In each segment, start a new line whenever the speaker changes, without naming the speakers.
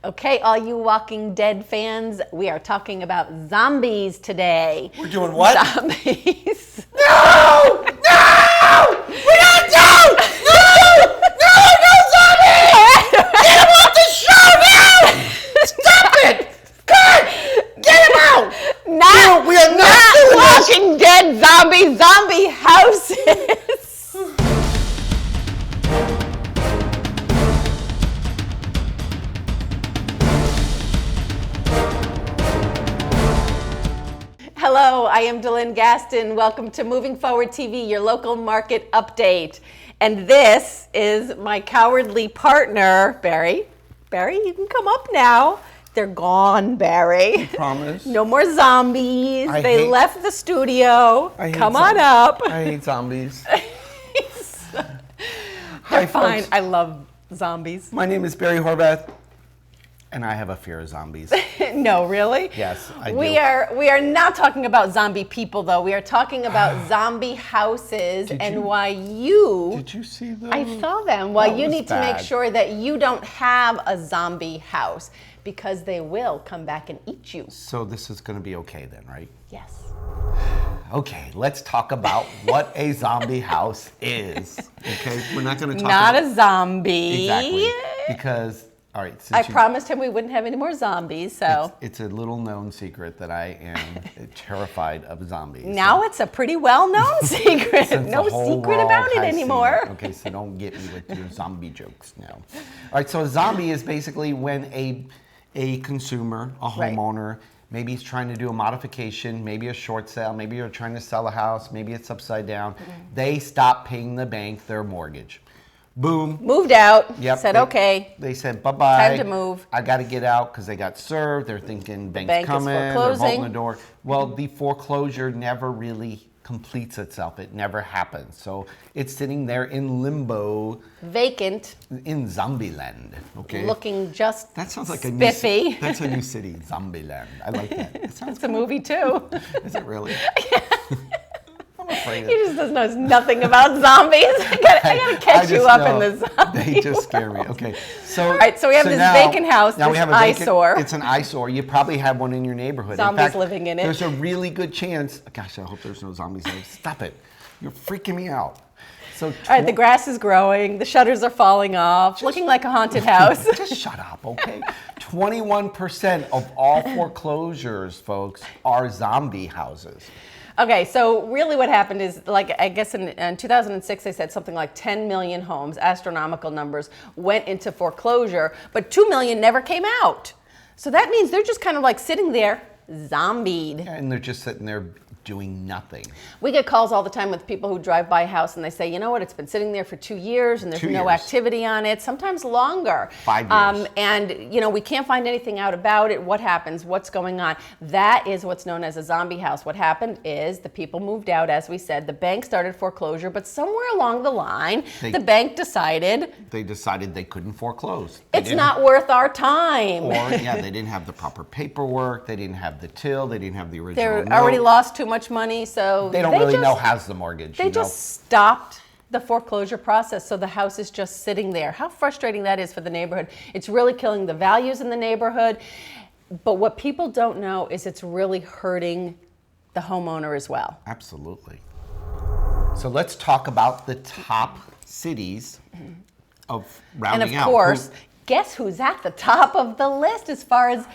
Okay, all you Walking Dead fans, we are talking about zombies today.
We're doing what?
Zombies.
No! No! We don't do! No! No! No zombies! Get him off the show now! Stop it! God! Get him out!
Not,
we are not doing this.
Walking Dead zombie houses. Hello, I am DeLynn Gaston. Welcome to Moving Forward TV, your local market update. And this is my cowardly partner, Barry. Barry, you can come up now. They're gone, Barry.
Promise.
No more zombies. They left the studio. Come on up.
I hate zombies.
They're fine. I love zombies.
My name is Barry Horvath, and I have a fear of zombies.
No, really?
Yes, I do.
We are not talking about zombie people, though. We are talking about zombie houses why you...
Did you see those?
I saw them. Why you
was
need to
bad.
make sure that you don't have a zombie house, because they will come back and eat you.
So this is going to be okay then, right?
Yes.
Okay, let's talk about what a zombie house is. Okay, we're not going to talk
Not
about...
a zombie.
Exactly, because... All right,
I promised him we wouldn't have any more zombies, so...
It's a little known secret that I am terrified of zombies.
Now it's a pretty well-known secret. No secret about it anymore.
Okay, so don't get me with your zombie jokes now. All right, so a zombie is basically when a consumer, a homeowner, maybe he's trying to do a modification, maybe a short sale, maybe you're trying to sell a house, maybe it's upside down. They stop paying the bank their mortgage. Boom.
Moved out.
Yep.
Said, okay.
They said, bye-bye.
Time to move.
I got to get out because they got served. They're thinking bank's
bank is
coming. They're
foreclosing.
bolting the door. Well, the foreclosure never really completes itself. It never happens. So it's sitting there in limbo.
Vacant.
In Zombieland. Okay.
Looking just
that sounds like
spiffy.
That's a new city, Zombieland. I like that. It sounds
It's a movie, too.
Is it really?
He just knows nothing about zombies. I gotta catch you up in the zombie
They just scare me. Okay, so
all right, so we have this vacant house.
Now we have an
eyesore.
It's an eyesore. You probably have one in your neighborhood.
Zombies
in fact,
living in it.
There's a really good chance. Gosh, I hope there's no zombies there. Stop it! You're freaking me out. So
all right, the grass is growing. The shutters are falling off, looking like a haunted house.
Just shut up, okay? 21% of all foreclosures, folks, are zombie houses.
Okay, so really what happened is, like, I guess in 2006, they said something like 10 million homes, astronomical numbers, went into foreclosure, but 2 million never came out. So that means they're just kind of like sitting there, zombied.
And they're just sitting there doing nothing.
We get calls all the time with people who drive by a house and they say, you know what, it's been sitting there for 2 years and there's no activity on it, sometimes longer.
5 years.
And, you know, we can't find anything out about it. What happens? What's going on? That is what's known as a zombie house. What happened is the people moved out, as we said. The bank started foreclosure, but somewhere along the line, the bank decided...
They decided they couldn't foreclose.
It's not worth our time.
Or, yeah, they didn't have the proper paperwork. They didn't have the till. They didn't have the original
They already lost too much money, so
they don't really know how's the mortgage.
They just stopped the foreclosure process, so the house is just sitting there. How frustrating that is for the neighborhood. It's really killing the values in the neighborhood. But what people don't know is it's really hurting the homeowner as well.
Absolutely. So let's talk about the top cities of rounding out.
And of course, guess who's at the top of the list as far as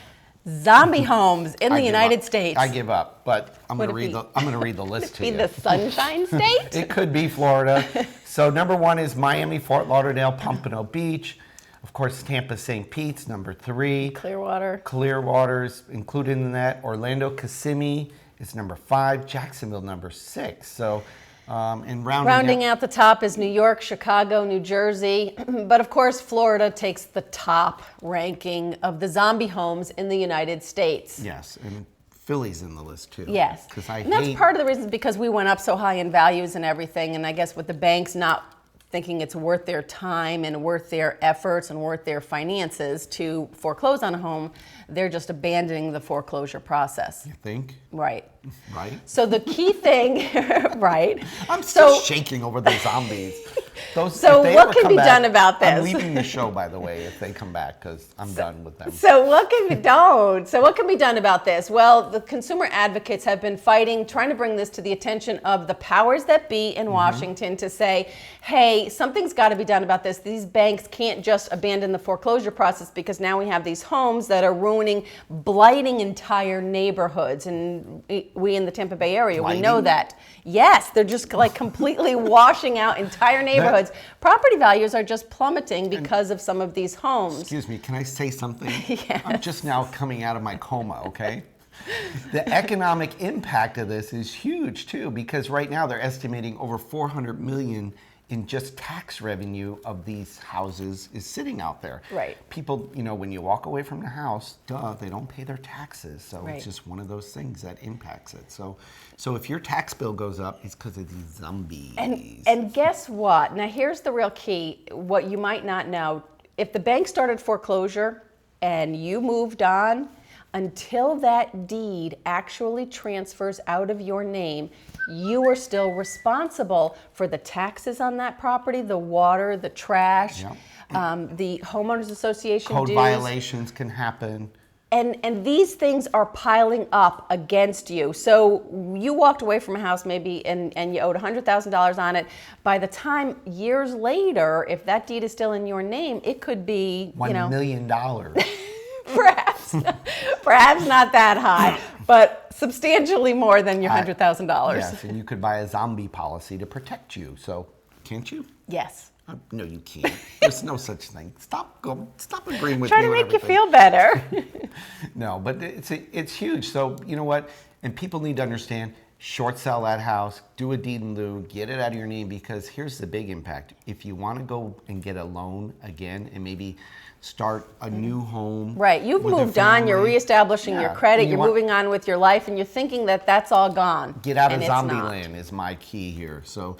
zombie homes in the United States?
I give up, but I'm going to read the list to you.
Could it be the Sunshine State?
It could be Florida. So number 1 is Miami, Fort Lauderdale, Pompano Beach. Of course, Tampa, St. Pete's, number 3. Clearwater's included in that. Orlando, Kissimmee is number 5. Jacksonville, number 6. So rounding
out the top is New York, Chicago, New Jersey. But of course, Florida takes the top ranking of the zombie homes in the United States.
Yes, and Philly's in the list too.
Yes, and that's part of the reason, because we went up so high in values and everything. And I guess with the banks not thinking it's worth their time and worth their efforts and worth their finances to foreclose on a home, they're just abandoning the foreclosure process.
You think?
Right.
Right?
So the key thing, right?
I'm still shaking over the zombies.
So what can be done about this?
I'm leaving the show, by the way, if they come back, because I'm done with them.
So what can be done about this? Well, the consumer advocates have been fighting, trying to bring this to the attention of the powers that be in Washington to say, hey, something's got to be done about this. These banks can't just abandon the foreclosure process because now we have these homes that are ruining, blighting entire neighborhoods. And we in the Tampa Bay area, we know that. Yes, they're just like completely washing out entire neighborhoods. Property values are just plummeting because of some of these homes.
Excuse me, can I say something?
Yes.
I'm just now coming out of my coma, okay? The economic impact of this is huge too, because right now they're estimating over $400 million in just tax revenue of these houses is sitting out there.
Right.
People, when you walk away from the house, they don't pay their taxes. So
Right.
It's just one of those things that impacts it. So if your tax bill goes up, it's because of these zombies.
And guess what? Now here's the real key, what you might not know. If the bank started foreclosure and you moved on, until that deed actually transfers out of your name, you are still responsible for the taxes on that property, the water, the trash, the homeowners association
Code
dues.
violations can happen.
And these things are piling up against you. So you walked away from a house maybe and you owed $100,000 on it. By the time years later, if that deed is still in your name, it could be,
$1 million.
Perhaps not that high, but substantially more than your $100,000.
Yes, and you could buy a zombie policy to protect you. So, can't you?
Yes.
No, you can't. There's no such thing. Stop agreeing with me.
Try to make you feel better.
No, but it's huge. So you know what? And people need to understand. Short sell that house, do a deed in lieu, get it out of your name, because here's the big impact. If you want to go and get a loan again and maybe start a new home.
Right, you've moved on, you're reestablishing your credit, you're moving on with your life, and you're thinking that that's all gone.
Get out of zombie land is my key here. So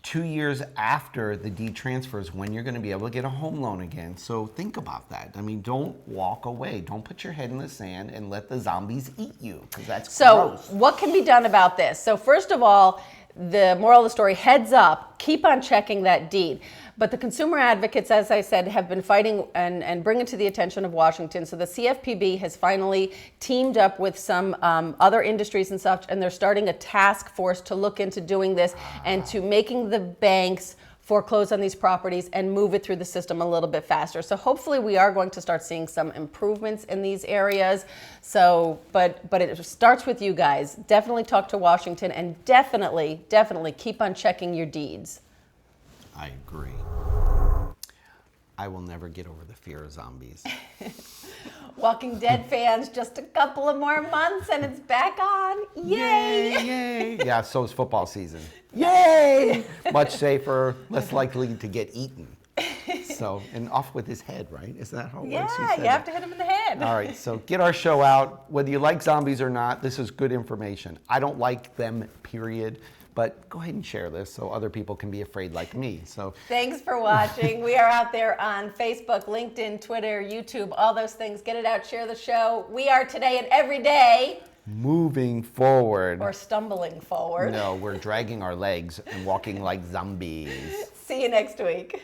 2 years after the deed transfers, when you're going to be able to get a home loan again. So think about that. I mean, don't walk away. Don't put your head in the sand and let the zombies eat you, because that's gross.
So what can be done about this? So first of all, the moral of the story, heads up, keep on checking that deed. But the consumer advocates, as I said, have been fighting and bringing to the attention of Washington. So the CFPB has finally teamed up with some other industries and such, and they're starting a task force to look into doing this and to making the banks foreclose on these properties and move it through the system a little bit faster. So hopefully we are going to start seeing some improvements in these areas. So, but it starts with you guys. Definitely talk to Washington, and definitely keep on checking your deeds.
I agree. I will never get over the fear of zombies.
Walking Dead fans, just a couple of more months and it's back on. Yay!
Yay! Yeah, so is football season. Yay! Much safer, less likely to get eaten. So, and off with his head, right? Is that how it works?
Yeah, you have to hit him in the head.
All right, so get our show out. Whether you like zombies or not, this is good information. I don't like them, period. But go ahead and share this so other people can be afraid like me. So
thanks for watching. We are out there on Facebook, LinkedIn, Twitter, YouTube, all those things. Get it out, share the show. We are today and every day
moving forward.
Or stumbling forward.
No, we're dragging our legs and walking like zombies.
See you next week.